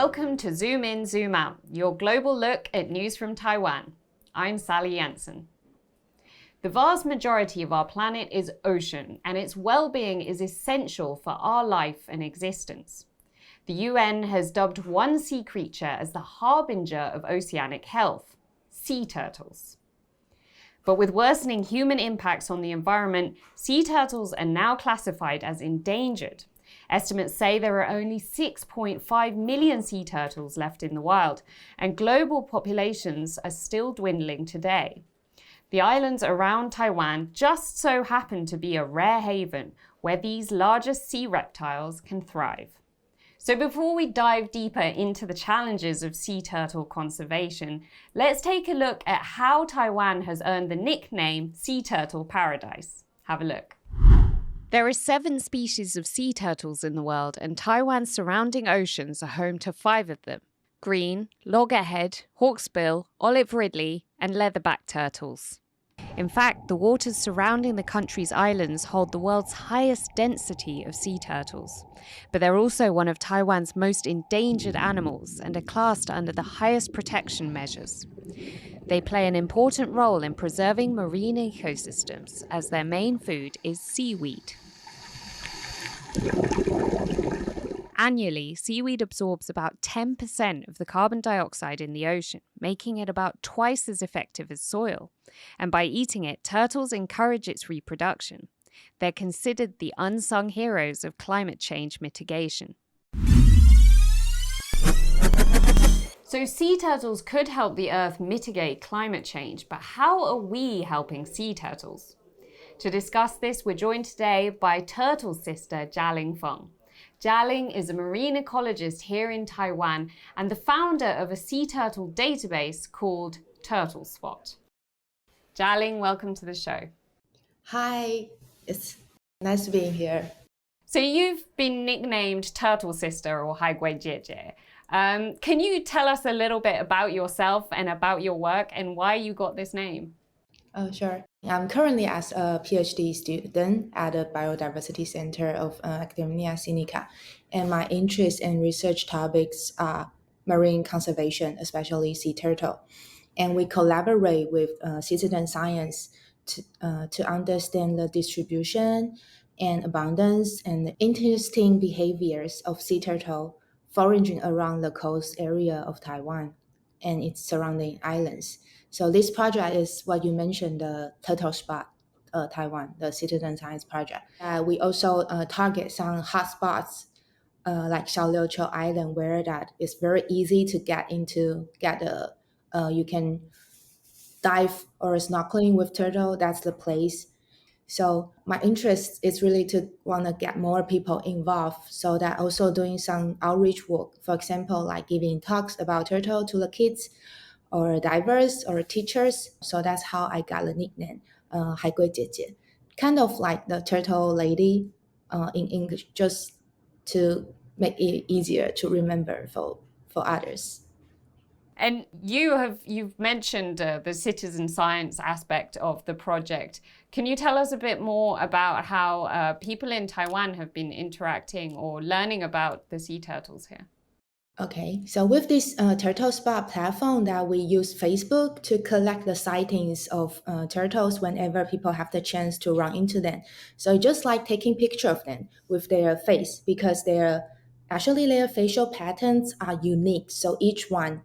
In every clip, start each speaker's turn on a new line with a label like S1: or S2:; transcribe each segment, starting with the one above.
S1: Welcome to Zoom In, Zoom Out, your global look at news from Taiwan. I'm Sally Jansen. The vast majority of our planet is ocean, and its well-being is essential for our life and existence. The UN has dubbed one sea creature as the harbinger of oceanic health: sea turtles. But with worsening human impacts on the environment, sea turtles are now classified as endangered. Estimates say there are only 6.5 million sea turtles left in the wild, and global populations are still dwindling today. The islands around Taiwan just so happen to be a rare haven where these larger sea reptiles can thrive. So before we dive deeper into the challenges of sea turtle conservation, let's take a look at how Taiwan has earned the nickname Sea Turtle Paradise. Have a look. There are 7 species of sea turtles in the world, and Taiwan's surrounding oceans are home to 5 of them: green, loggerhead, hawksbill, olive ridley, and leatherback turtles. In fact, the waters surrounding the country's islands hold the world's highest density of sea turtles. But they're also one of Taiwan's most endangered animals and are classed under the highest protection measures. They play an important role in preserving marine ecosystems, as their main food is seaweed. Annually, seaweed absorbs about 10% of the carbon dioxide in the ocean, making it about twice as effective as soil. And by eating it, turtles encourage its reproduction. They're considered the unsung heroes of climate change mitigation. So sea turtles could help the Earth mitigate climate change, but how are we helping sea turtles? To discuss this, we're joined today by Turtle sister Chia-ling Fong. Chia-ling is a marine ecologist here in Taiwan and the founder of a sea turtle database called TurtleSpot. Chia-ling, welcome to the show.
S2: Hi, it's nice being here.
S1: So you've been nicknamed Turtle Sister or Haigui Jie. Can you tell us a little bit about yourself and about your work and why you got this name?
S2: Sure. I'm currently as a PhD student at the Biodiversity Center of Academia Sinica, and my interests and research topics are marine conservation, especially sea turtle. And we collaborate with citizen science to understand the distribution and abundance and the interesting behaviors of sea turtle foraging around the coast area of Taiwan and its surrounding islands. So this project is what you mentioned, the TurtleSpot Taiwan, the citizen science project. We also target some hotspots like Xiaoliuqiu Island, where that is very easy to get into. You can dive or snorkeling with turtle. That's the place. So my interest is really to want to get more people involved. So that also doing some outreach work, for example, like giving talks about turtle to the kids or divers or teachers. So that's how I got the nickname, Haigui Jie. Kind of like the turtle lady in English, just to make it easier to remember for others.
S1: And you've mentioned the citizen science aspect of the project. Can you tell us a bit more about how people in Taiwan have been interacting or learning about the sea turtles here?
S2: Okay, so with this TurtleSpot platform that we use Facebook to collect the sightings of turtles whenever people have the chance to run into them. So just like taking picture of them with their face, because their facial patterns are unique. So each one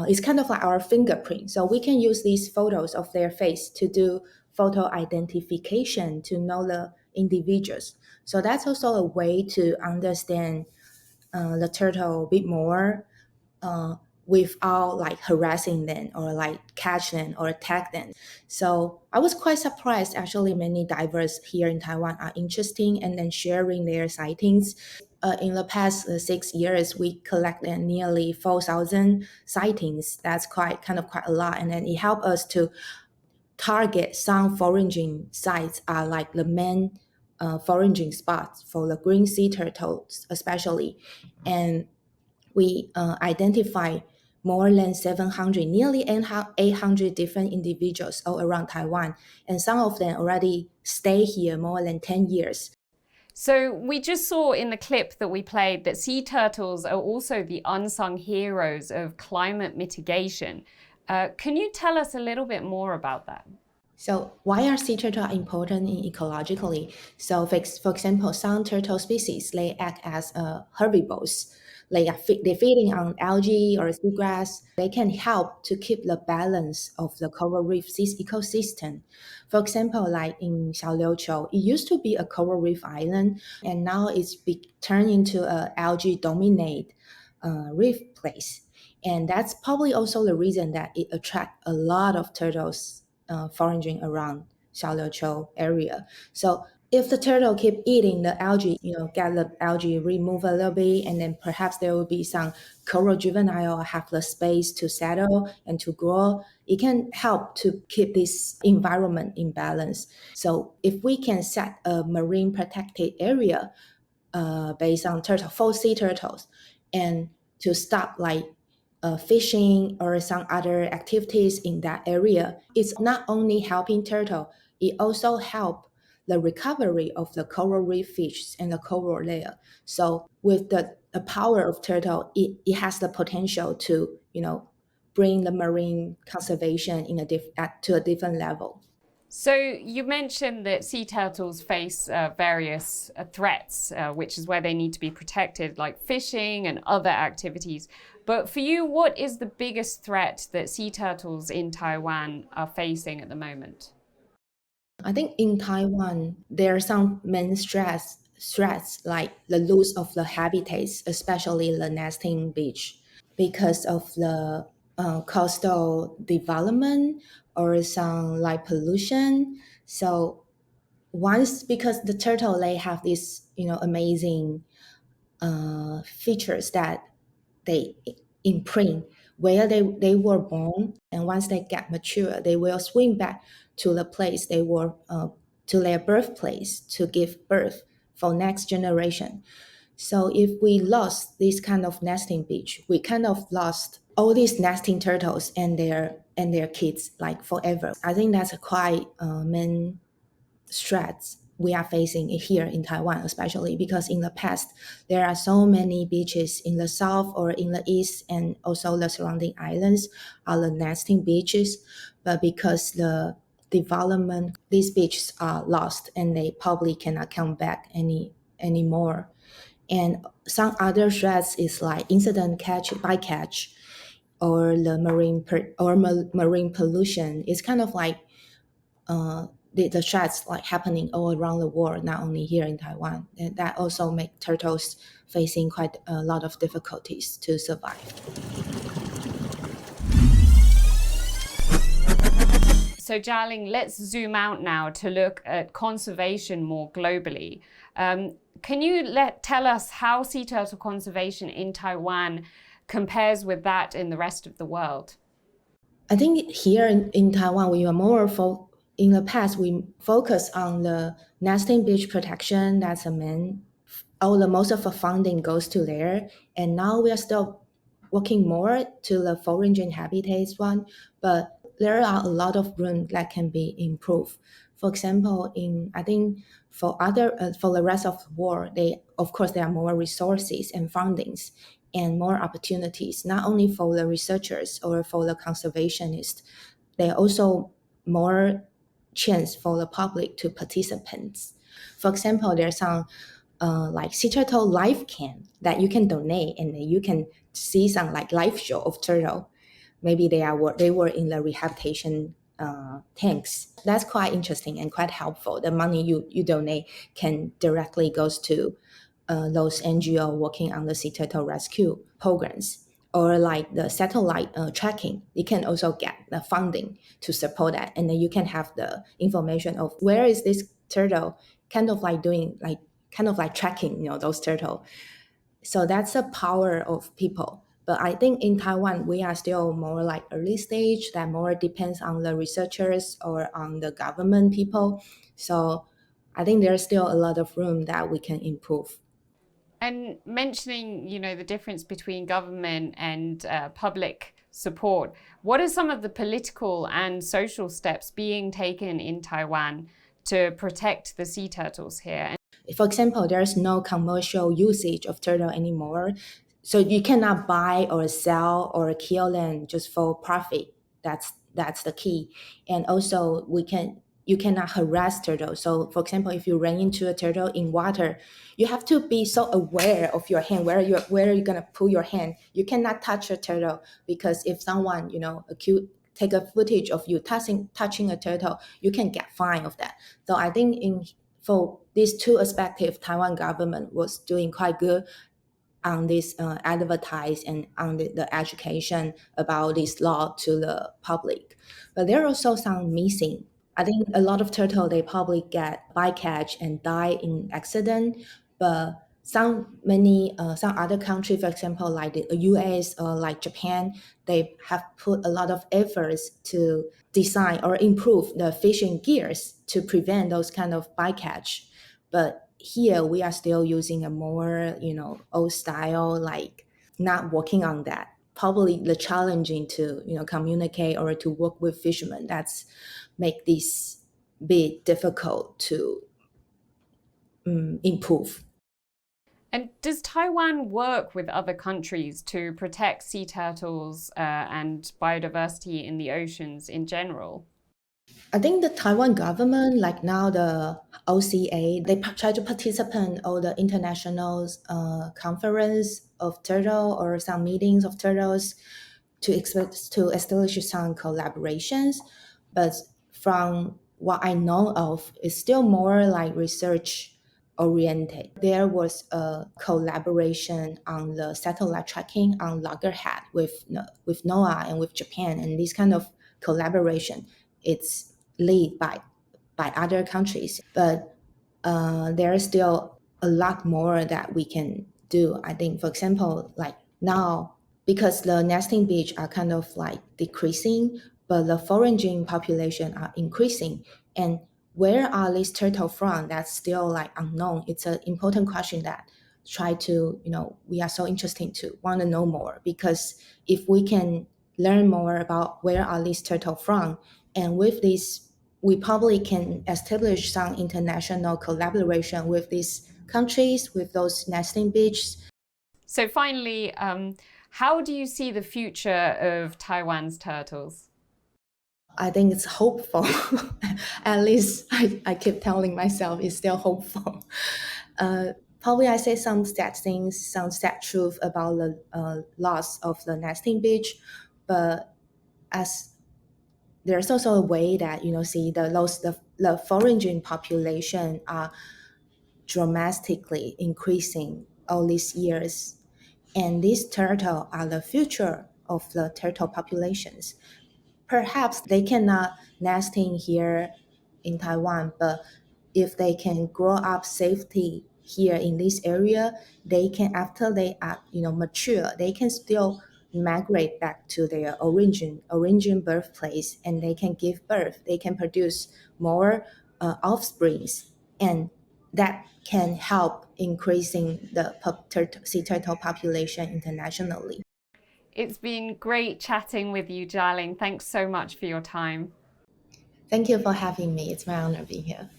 S2: is kind of like our fingerprint. So we can use these photos of their face to do photo identification to know the individuals. So that's also a way to understand the turtle a bit more without like harassing them or like catch them or attack them. So I was quite surprised. Actually, many divers here in Taiwan are interested and then sharing their sightings. In the past 6 years, we collected nearly 4,000 sightings. That's quite a lot, and then it helped us to target some foraging sites are like the main foraging spots for the green sea turtles, especially, and we identify more than 700, nearly 800 different individuals all around Taiwan, and some of them already stay here more than 10 years.
S1: So we just saw in the clip that we played that sea turtles are also the unsung heroes of climate mitigation. Can you tell us a little bit more about that?
S2: So why are sea turtles important ecologically? So for example, some turtle species, they act as herbivores. They're feeding on algae or seagrass. They can help to keep the balance of the coral reef ecosystem. For example, like in Xiaoliuqiu, it used to be a coral reef island, and now turned into a algae dominate reef place. And that's probably also the reason that it attracts a lot of turtles foraging around Xiaoliuqiu area. So if the turtle keep eating the algae, get the algae removed a little bit, and then perhaps there will be some coral juvenile have the space to settle and to grow. It can help to keep this environment in balance. So if we can set a marine protected area based on for sea turtles, and to stop fishing or some other activities in that area, it's not only helping turtle, it also help the recovery of the coral reef fish and the coral layer. So with the power of turtle, it has the potential to bring the marine conservation to a different level.
S1: So you mentioned that sea turtles face various threats, which is where they need to be protected, like fishing and other activities. But for you, what is the biggest threat that sea turtles in Taiwan are facing at the moment?
S2: I think in Taiwan, there are some main threats like the loss of the habitats, especially the nesting beach, because of the coastal development or some light pollution. So because the turtle, they have these amazing features that they imprint where they were born, and once they get mature, they will swim back to the place they were to their birthplace to give birth for next generation. So if we lost this kind of nesting beach, we kind of lost all these nesting turtles and their kids like forever. I think that's a quite main threats we are facing here in Taiwan, especially because in the past, there are so many beaches in the south or in the east, and also the surrounding islands are the nesting beaches. But because the development, these beaches are lost and they probably cannot come back anymore. And some other threats is like incident bycatch or the marine pollution. It's kind of like the threats like happening all around the world, not only here in Taiwan. And that also make turtles facing quite a lot of difficulties to survive.
S1: So Chia-ling, let's zoom out now to look at conservation more globally. Can you tell us how sea turtle conservation in Taiwan compares with that in the rest of the world?
S2: I think here in Taiwan, we are more in the past, we focus on the nesting beach protection. That's a main. Most of the funding goes to there, and now we are still working more to the foraging habitats one. But there are a lot of room that can be improved. For example, I think for the rest of the world, of course there are more resources and fundings and more opportunities, not only for the researchers or for the conservationists. There are also more chance for the public to participants. For example, there's some like sea turtle live cam that you can donate, and then you can see some like live show of turtle. Maybe they were in the rehabilitation tanks. That's quite interesting and quite helpful. The money you donate can directly goes to those NGO working on the sea turtle rescue programs. Or like the satellite tracking, you can also get the funding to support that, and then you can have the information of where is this turtle, kind of like tracking, those turtle. So that's the power of people. But I think in Taiwan, we are still more like early stage, that more depends on the researchers or on the government people. So I think there's still a lot of room that we can improve.
S1: And mentioning, the difference between government and public support, what are some of the political and social steps being taken in Taiwan to protect the sea turtles here?
S2: For example, there's no commercial usage of turtle anymore. So you cannot buy or sell or kill them just for profit. That's the key. And also you cannot harass turtles. So for example, if you run into a turtle in water, you have to be so aware of your hand, where you're gonna put your hand. You cannot touch a turtle, because if someone, take a footage of you touching a turtle, you can get fined of that. So I think for these two aspects, Taiwan government was doing quite good on this advertise and on the education about this law to the public. But there are also some missing. I think a lot of turtle, they probably get bycatch and die in accident, but some other country, for example, like the US or like Japan, they have put a lot of efforts to design or improve the fishing gears to prevent those kind of bycatch. But here we are still using a more, old style, like not working on that. Probably the challenging to, communicate or to work with fishermen. That's make this bit difficult to improve.
S1: And does Taiwan work with other countries to protect sea turtles and biodiversity in the oceans in general?
S2: I think the Taiwan government, like now the OCA, they try to participate in all the international conference of turtle or some meetings of turtles to establish some collaborations. But from what I know of, it's still more like research oriented. There was a collaboration on the satellite tracking on loggerhead with NOAA and with Japan, and this kind of collaboration, it's lead by other countries, but there is still a lot more that we can do. I think, for example, like now, because the nesting beach are kind of like decreasing, but the foraging population are increasing, and where are these turtle from? That's still like unknown. It's an important question that try to, we are so interested to want to know more, because if we can learn more about where are these turtle from, and with this, we probably can establish some international collaboration with these countries, with those nesting beaches.
S1: So finally, how do you see the future of Taiwan's turtles?
S2: I think it's hopeful. At least I keep telling myself it's still hopeful. Probably I say some sad things, some sad truth about the loss of the nesting beach, but as there's also a way that, see the foraging population are dramatically increasing all these years, and these turtle are the future of the turtle populations. Perhaps they cannot nesting here in Taiwan, but if they can grow up safely here in this area, they can, after they are mature, they can still migrate back to their origin birthplace, and they can give birth. They can produce more offsprings, and that can help increasing the sea turtle population internationally.
S1: It's been great chatting with you, Chia-ling. Thanks so much for your time.
S2: Thank you for having me. It's my honor being here.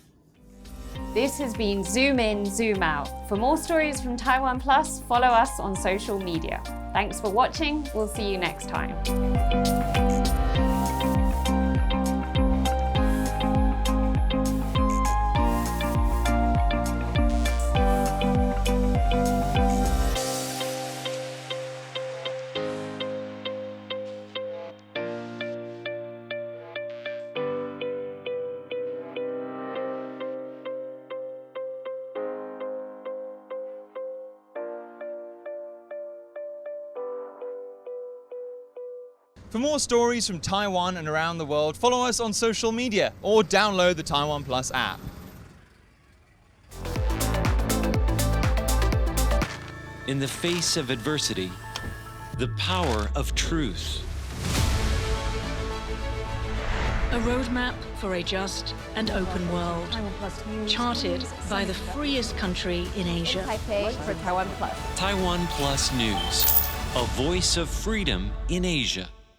S1: This has been Zoom In, Zoom Out. For more stories from TaiwanPlus, follow us on social media. Thanks for watching. We'll see you next time.
S3: For more stories from Taiwan and around the world, follow us on social media or download the TaiwanPlus app.
S4: In the face of adversity, the power of truth.
S5: A roadmap for a just and open world, charted by the freest country in Asia.
S1: Taipei for TaiwanPlus.
S4: TaiwanPlus News, a voice of freedom in Asia.